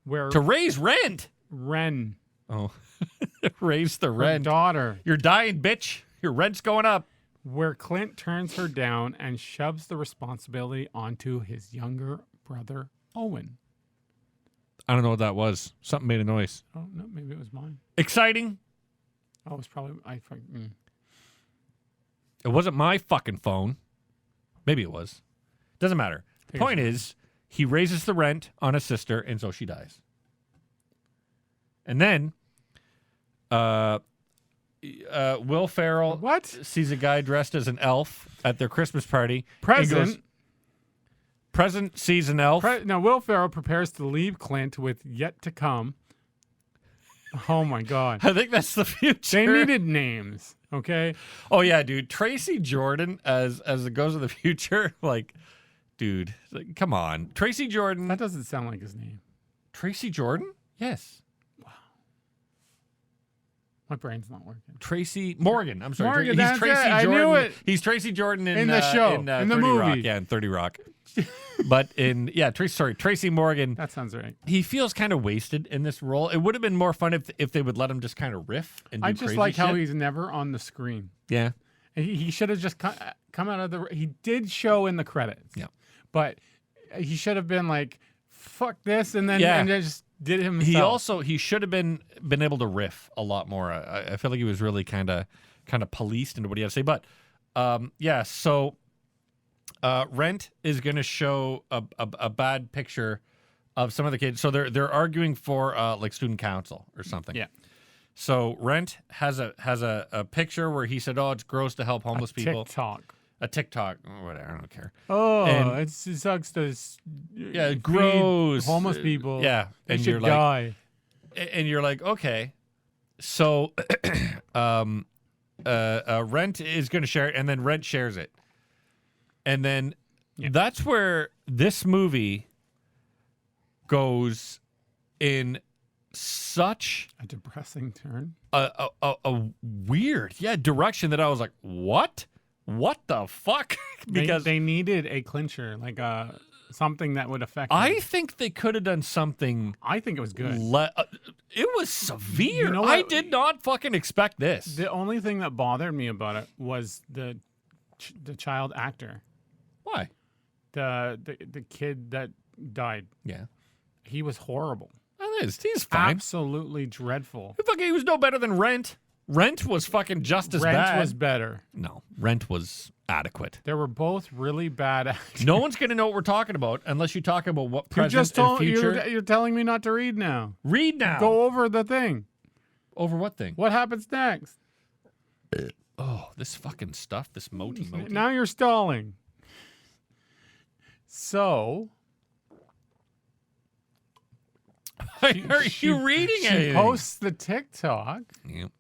where To raise rent. Ren, Oh, raise the her rent. daughter, You're dying, bitch. Your rent's going up. where Clint turns her down and shoves the responsibility onto his younger brother Owen. I don't know what that was. Something made a noise. Oh no, maybe it was mine. Exciting. Oh, it was probably It wasn't my fucking phone. Maybe it was. Doesn't matter. The point is, he raises the rent on his sister, and so she dies. And then, Will Ferrell What? sees a guy dressed as an elf at their Christmas party. He Present. goes, Present sees an elf. Now, Will Ferrell prepares to leave Clint with yet to come. Oh my God. I think that's the future. They needed names, okay? Oh yeah, dude. Tracy Jordan as it goes in the future, like, dude, like, come on. Tracy Jordan. That doesn't sound like his name. Tracy Jordan? Yes. My brain's not working. Tracy Morgan. I'm sorry. Morgan, He's that's Tracy it. I Jordan. knew it. He's Tracy Jordan in the show, in, in the 30 Rock. movie. Yeah, in 30 Rock. But Tracy Morgan. That sounds right. He feels kind of wasted in this role. It would have been more fun if they would let him just kind of riff and do I just crazy like how shit. he's never on the screen. Yeah. He should have just come out of the. He did show in the credits. Yeah. But he should have been like, "Fuck this," and then Yeah. and just did it himself. He should have been able to riff a lot more. I feel like he was really kind of policed into what he had to say. But yeah, so Rent is going to show a bad picture of some of the kids. So they're arguing for like student council or something. Yeah. So Rent has a picture where he said, "Oh, it's gross to help homeless people." A TikTok, or whatever. I don't care. Oh, And- it sucks to feed gross. homeless people. Yeah, They and should you're like, die. and you're like, okay. So, Rent is going to share it, and then Rent shares it, and then that's where this movie goes in such A depressing turn. a weird direction that I was like, what the fuck? Because they needed a clincher, like something that would affect I them. think they could have done something. I think it was good. It was severe. You know I what? did not fucking expect this. The only thing that bothered me about it was the child actor, Why? the kid that died. Yeah. He was horrible. He's fine. Absolutely dreadful. He was no better than Rent. Rent was fucking just as Rent bad. was better. No, Rent was adequate. They were both really bad actors. No one's going to know what we're talking about unless you talk about what You present just told and future. you're telling me not to read now. Read now. Go over the thing. Over what thing? What happens next? Oh, this fucking stuff. This moti. Now you're stalling. So Are you reading she anything? posts the TikTok, Yep.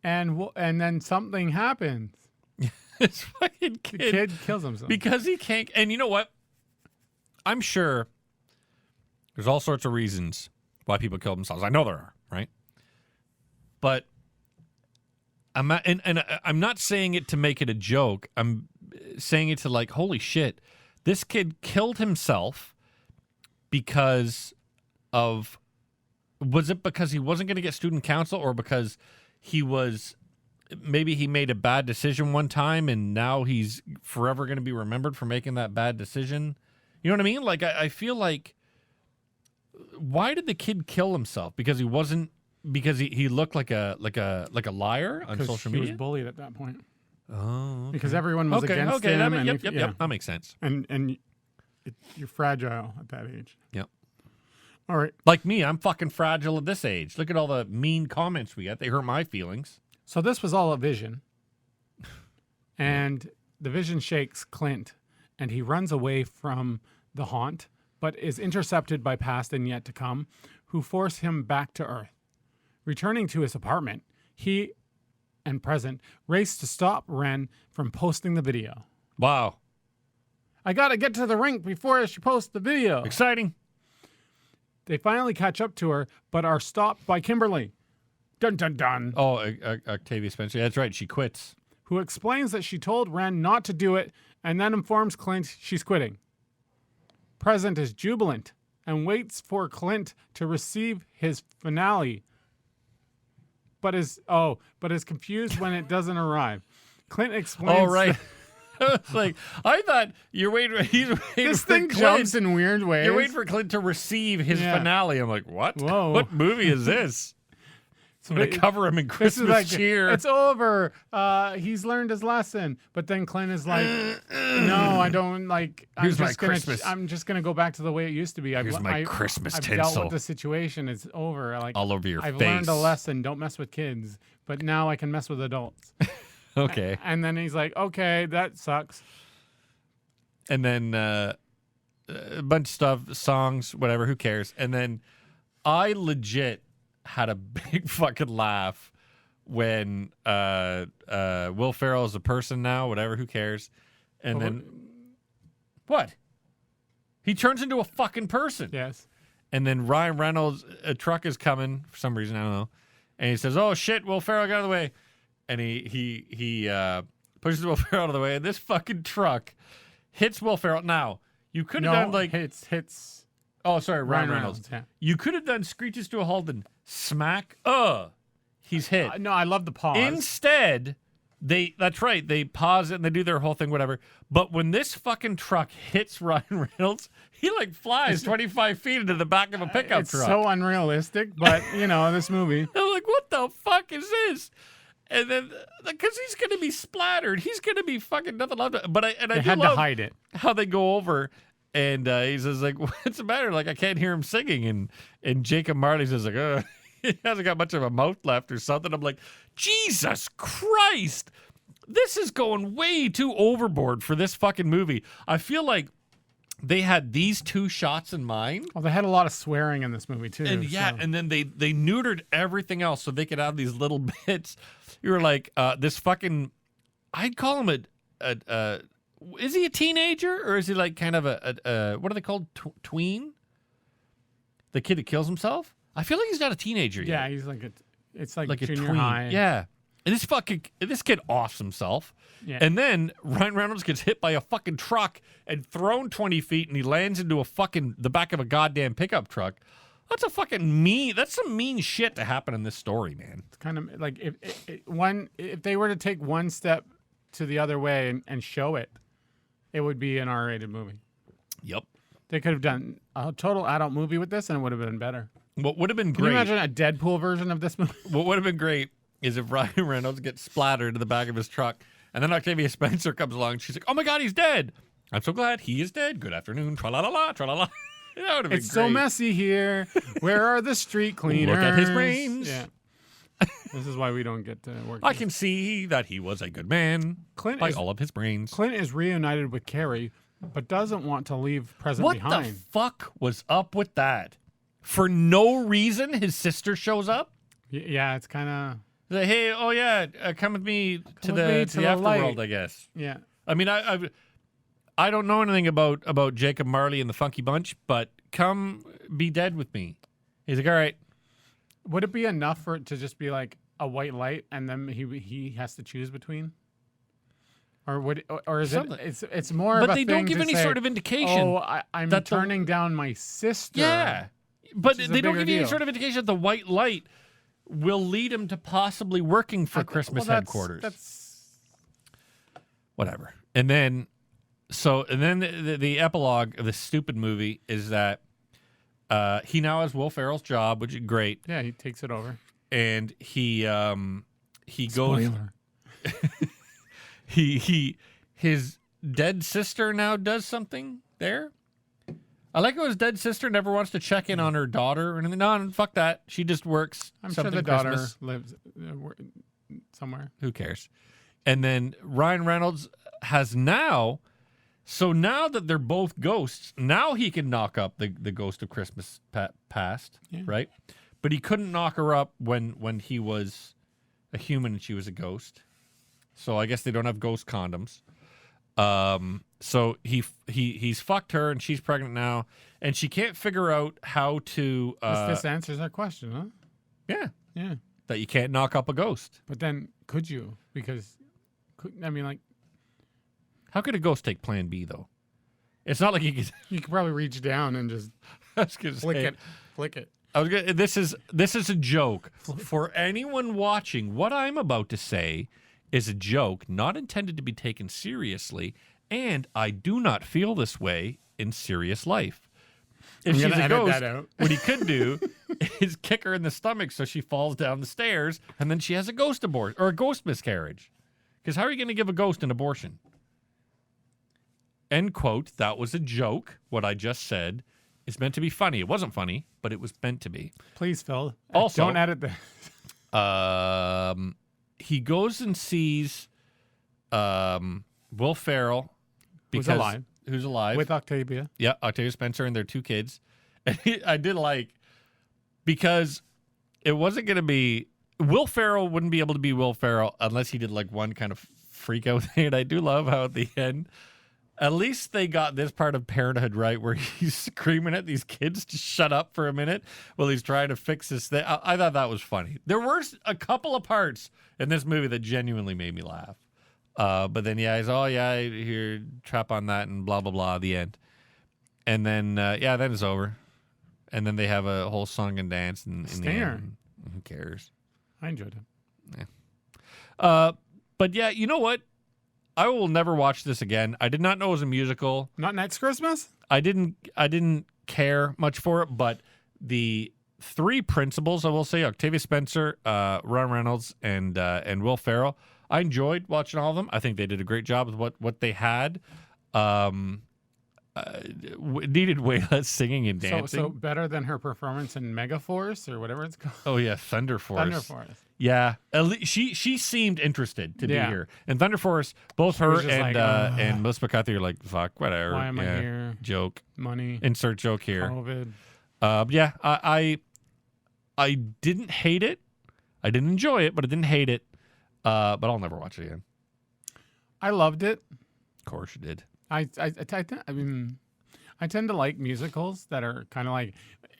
and then something happens. This fucking The kid kills himself. Because he can't. And you know what? I'm sure there's all sorts of reasons why people kill themselves. I know there are, right? But I'm not, and I'm not saying it to make it a joke. I'm saying it to like, holy shit, this kid killed himself because of. Was it because he wasn't going to get student counsel, or because maybe he made a bad decision one time and now he's forever going to be remembered for making that bad decision? You know what I mean? Like, I feel like, why did the kid kill himself? Because he looked like a liar on social media. He was bullied at that point. Oh, okay. Because everyone was against him. Yep, that makes sense. And you're fragile at that age. Yep. All right. Like me, I'm fucking fragile at this age. Look at all the mean comments we get. They hurt my feelings. So this was all a vision. And the vision shakes Clint, and he runs away from the haunt, but is intercepted by past and yet to come, who force him back to Earth. Returning to his apartment, he and present race to stop Ren from posting the video. Wow. I gotta get to the rink before she posts the video. Exciting. They finally catch up to her, but are stopped by Kimberly. Dun dun dun. Oh, Octavia Spencer. Yeah, that's right. She quits. Who explains that she told Ren not to do it and then informs Clint she's quitting. Present is jubilant and waits for Clint to receive his finale, but is confused when it doesn't arrive. Clint explains. Oh, right. It's like, I thought he's waiting This for thing Clint. jumps in weird ways. You're waiting for Clint to receive his finale. I'm like, what? Whoa. What movie is this? I'm going to cover him in This is Christmas like, cheer. it's over. He's learned his lesson. But then Clint is like, no, I don't like. Here's my Christmas. I'm just gonna go back to the way it used to be. Here's my Christmas I've tinsel. dealt with the situation. It's over. Like All over your I've face. learned a lesson. Don't mess with kids. But now I can mess with adults. Okay. And then he's like, okay, that sucks. And then a bunch of stuff, songs, whatever, who cares? And then I legit had a big fucking laugh when Will Ferrell is a person now, whatever, who cares? And then what? He turns into a fucking person. Yes. And then Ryan Reynolds, a truck is coming for some reason, I don't know. And he says, "Oh shit, Will Ferrell, get out of the way." And he pushes Will Ferrell out of the way, and this fucking truck hits Will Ferrell. Now, you could have done like hits. Oh, sorry, Ryan Reynolds. Yeah. You could have done screeches to a halt and smack. He's hit. No, I love the pause. Instead, That's right. They pause it and they do their whole thing, whatever. But when this fucking truck hits Ryan Reynolds, he like flies 25 feet into the back of a pickup it's truck. so unrealistic, but this movie. I'm like, what the fuck is this? And then, because he's going to be splattered, he's going to be fucking nothing left. But I They do had to love hide it. how they go over, and he says like, "What's the matter?" Like, I can't hear him singing, and Jacob Marley says like, he hasn't got much of a mouth left or something. I'm like, Jesus Christ, this is going way too overboard for this fucking movie. I feel like they had these two shots in mind. Well, they had a lot of swearing in this movie too. And yeah, so. and then they neutered everything else so they could have these little bits. You were like, this fucking, I'd call him a is he a teenager or is he like kind of a what are they called? Tween? The kid that kills himself? I feel like he's not a teenager yet. Yeah, he's like it's like Like a junior tween. high. Yeah. And this kid offs himself. Yeah. And then Ryan Reynolds gets hit by a fucking truck and thrown 20 feet and he lands into the back of a goddamn pickup truck. That's that's some mean shit to happen in this story, man. It's kind of like if they were to take one step to the other way and show it, it would be an R-rated movie. Yep. They could have done a total adult movie with this and it would have been better. What would have been Can great? you imagine a Deadpool version of this movie? What would have been great is if Ryan Reynolds gets splattered in the back of his truck and then Octavia Spencer comes along and she's like, "Oh my God, he's dead. I'm so glad he is dead. Good afternoon. Tra-la-la-la, tra-la-la." That would have been It's so great. messy here. Where are the street cleaners? Look at his brains. Yeah. This is why we don't get to work. I can see that he was a good man Clint by is- all of his brains. Clint is reunited with Carrie, but doesn't want to leave Present What behind. the fuck was up with that? For no reason, his sister shows up. Yeah, it's kind of Like, hey, oh yeah, come with me to with me to the the light. afterworld, I guess. yeah. I mean, I don't know anything about Jacob Marley and the Funky Bunch, but come be dead with me. He's like, all right. Would it be enough for it to just be like a white light, and then he has to choose between? Or is Something. it's more of But a they thing don't give to any say, sort of indication. Oh, I'm that the- turning down my sister. Yeah. But which is a they don't bigger give you any deal. sort of indication that the white light will lead him to possibly working for Christmas headquarters. That's Whatever. And then the epilogue of this stupid movie is that he now has Will Ferrell's job, which is great, yeah. He takes it over. and he goes Spoiler. his dead sister now does something there. I like how his dead sister never wants to check in on her daughter or anything. No, fuck that. She just works. I'm sure something the daughter Christmas. lives somewhere. Who cares? And then Ryan Reynolds has now. So now that they're both ghosts, now he can knock up the ghost of Christmas past, Yeah. right? But he couldn't knock her up when he was a human and she was a ghost. So I guess they don't have ghost condoms. So he's fucked her and she's pregnant now, and she can't figure out how to. This answers our question, huh? Yeah, Yeah. that you can't knock up a ghost. But then, could you? Because, like, How could a ghost take Plan B though? It's not like you could. you could probably reach down and just I was gonna flick say, it. Flick it. I was gonna, this is a joke for anyone watching. What I'm about to say is a joke, not intended to be taken seriously, and I do not feel this way in serious life. If I'm she's gonna a edit ghost, that out. what he could do is kick her in the stomach so she falls down the stairs, and then she has a ghost abortion or a ghost miscarriage. Because how are you going to give a ghost an abortion? End quote. That was a joke. What I just said is meant to be funny. It wasn't funny, but it was meant to be. Please, Phil. Also- don't edit this. He goes and sees Will Ferrell Who's alive. Who's alive. With Octavia. Yeah, Octavia Spencer and their two kids. And I did like, because it wasn't going to be, Will Ferrell wouldn't be able to be Will Ferrell unless he did like one kind of freak out thing. And I do love how at the end, at least they got this part of Parenthood right, where he's screaming at these kids to shut up for a minute while he's trying to fix this thing. I thought that was funny. There were a couple of parts in this movie that genuinely made me laugh. But then, yeah, he's, oh, yeah, here, trap on that and blah, blah, blah, the end. And then, yeah, then it's over. And then they have a whole song and dance. And in the Stinger. end, who cares? I enjoyed it. But yeah, you know what? I will never watch this again. I did not know it was a musical. Not next Christmas? I didn't care much for it, but the three principals, I will say, Octavia Spencer, Ryan Reynolds, and Will Ferrell, I enjoyed watching all of them. I think they did a great job with what they had. Needed way less singing and dancing. So better than her performance in Megaforce or whatever it's called. Oh yeah, Thunder Force. Thunder Force. Yeah, she seemed interested to be here. And Thunder Force, both She her was just and Melissa McCarthy are like, fuck, whatever. Why am I here? Joke. Money. Insert joke here. COVID. Yeah, I didn't hate it. I didn't enjoy it, but I didn't hate it. But I'll never watch it again. I loved it. Of course you did. I mean, I tend to like musicals that are kind of like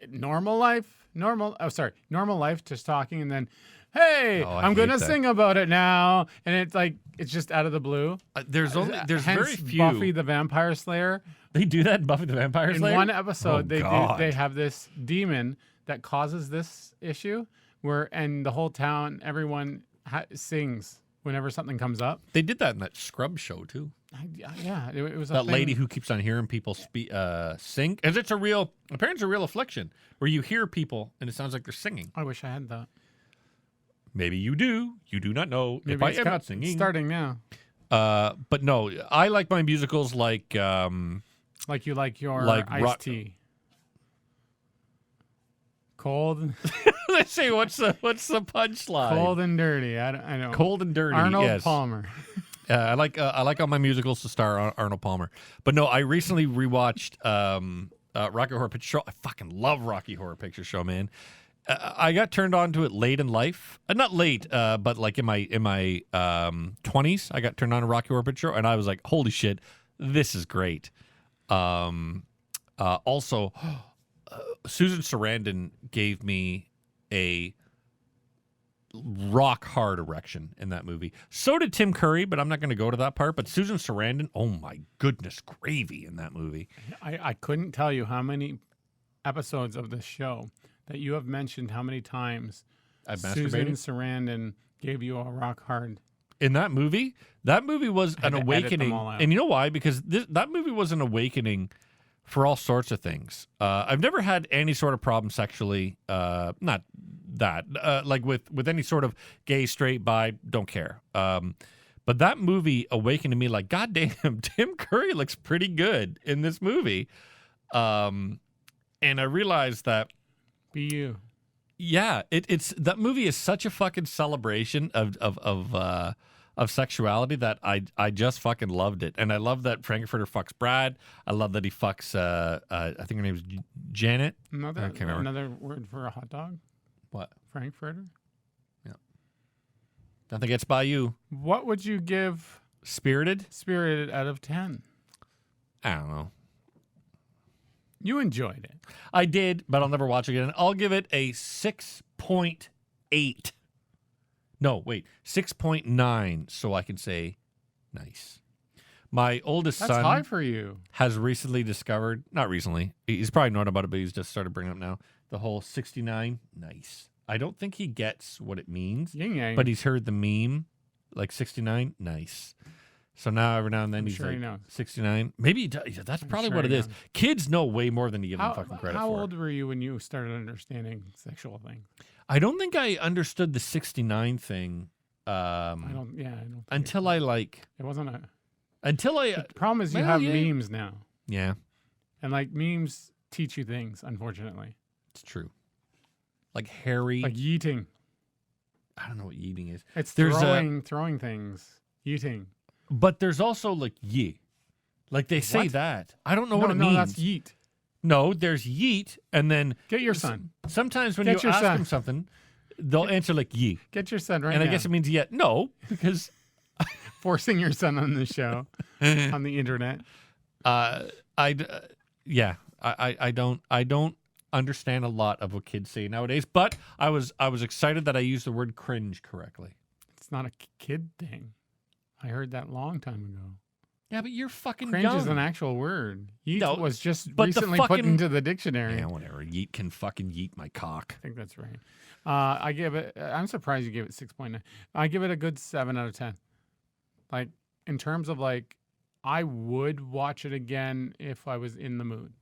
normal life, normal life, just talking, and then, hey, I'm gonna sing about it now, and it's like it's just out of the blue. There's Hence very few. Buffy the Vampire Slayer. They do that in Buffy the Vampire Slayer? In one episode, God. they have this demon that causes this issue and the whole town, everyone sings whenever something comes up. They did that in that Scrub show too. Yeah, it was that lady who keeps on hearing people sing, because it's apparently it's a real affliction where you hear people and it sounds like they're singing. I wish I had that. Maybe you do. You do not know. Maybe if I am not singing. Starting now. But no, I like my musicals like you like your iced tea. Cold. Let's see what's the punchline. Cold and dirty. I know. Cold and dirty. Arnold Palmer. I like all my musicals to star Arnold Palmer. But no, I recently rewatched Rocky Horror Picture Show. I fucking love Rocky Horror Picture Show, man. I got turned on to it late in life. Not late, but like in my 20s, I got turned on to Rocky Horror Picture Show, and I was like, holy shit, this is great. Also, Susan Sarandon gave me a rock hard erection in that movie. So did Tim Curry, but I'm not going to go to that part. But Susan Sarandon, oh my goodness, gravy in that movie. I couldn't tell you how many episodes of the show that you have mentioned how many times Susan Sarandon gave you a rock hard. In that movie was an awakening. And you know why? Because that movie was an awakening for all sorts of things. I've never had any sort of problem sexually, not that, like with any sort of gay, straight, bi, don't care. But that movie awakened to me like, goddamn, Tim Curry looks pretty good in this movie. And I realized that. Be you. Yeah, it's that movie is such a fucking celebration of sexuality that I just fucking loved it. And I love that Frankfurter fucks Brad. I love that he fucks I think her name is Janet. Another word for a hot dog? What? Frankfurter? Yeah. Nothing gets by you. What would you give Spirited out of 10? I don't know. You enjoyed it. I did, but I'll never watch it again. I'll give it a 6.8. No, wait, 6.9, so I can say nice. My oldest son high for you. Has recently discovered, not recently, he's probably known about it, but he's just started bringing it up now, the whole 69, nice. I don't think he gets what it means, Yin-yang. But he's heard the meme, like 69, nice. So now every now and then he's sure like he knows. 69. Maybe he does. That's probably what it is. Kids know way more than you give them fucking credit for. How old were you when you started understanding sexual things? I don't think I understood the 69 thing. I don't until I like. It wasn't a. Until I. The problem is you have memes now. Yeah. And like memes teach you things. Unfortunately, it's true. Like Harry. Like yeeting. I don't know what yeeting is. It's throwing things. Yeeting. But there's also like ye. Like they say that. I don't know what it means. No, that's yeet. No, there's yeet, and then get your son. Sometimes when you ask them something, they'll answer like ye. Get your son right now. And I guess it means yet. No, because forcing your son on the show on the internet. I don't understand a lot of what kids say nowadays, but I was excited that I used the word cringe correctly. It's not a kid thing. I heard that long time ago. Yeah, but you're fucking cringe young. is an actual word. Yeet was just recently put into the dictionary. Yeah, whatever. Yeet can fucking yeet my cock. I think that's right. I'm surprised you gave it 6.9. I give it a good 7 out of 10. Like, in terms of like, I would watch it again if I was in the mood.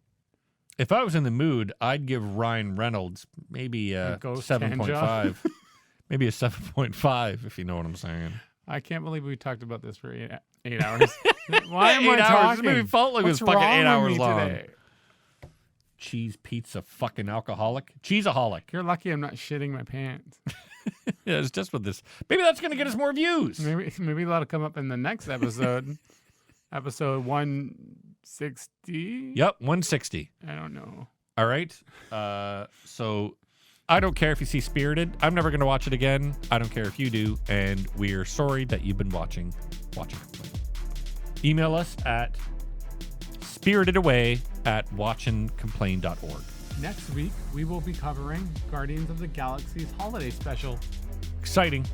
If I was in the mood, I'd give Ryan Reynolds maybe a Ghost 7.5. Maybe a 7.5, if you know what I'm saying. I can't believe we talked about this for 8 hours. Why am I 8 hours. talking? This movie felt like it was What's fucking wrong 8 with hours me long. today? Cheese pizza fucking alcoholic. Cheeseaholic. You're lucky I'm not shitting my pants. Yeah, it's just with this. Maybe that's going to get us more views. Maybe that'll come up in the next episode. Episode 160? Yep, 160. I don't know. All right. So I don't care if you see Spirited. I'm never going to watch it again. I don't care if you do. And we're sorry that you've been watching. Email us at spiritedaway@watchandcomplain.org. Next week, we will be covering Guardians of the Galaxy's holiday special. Exciting.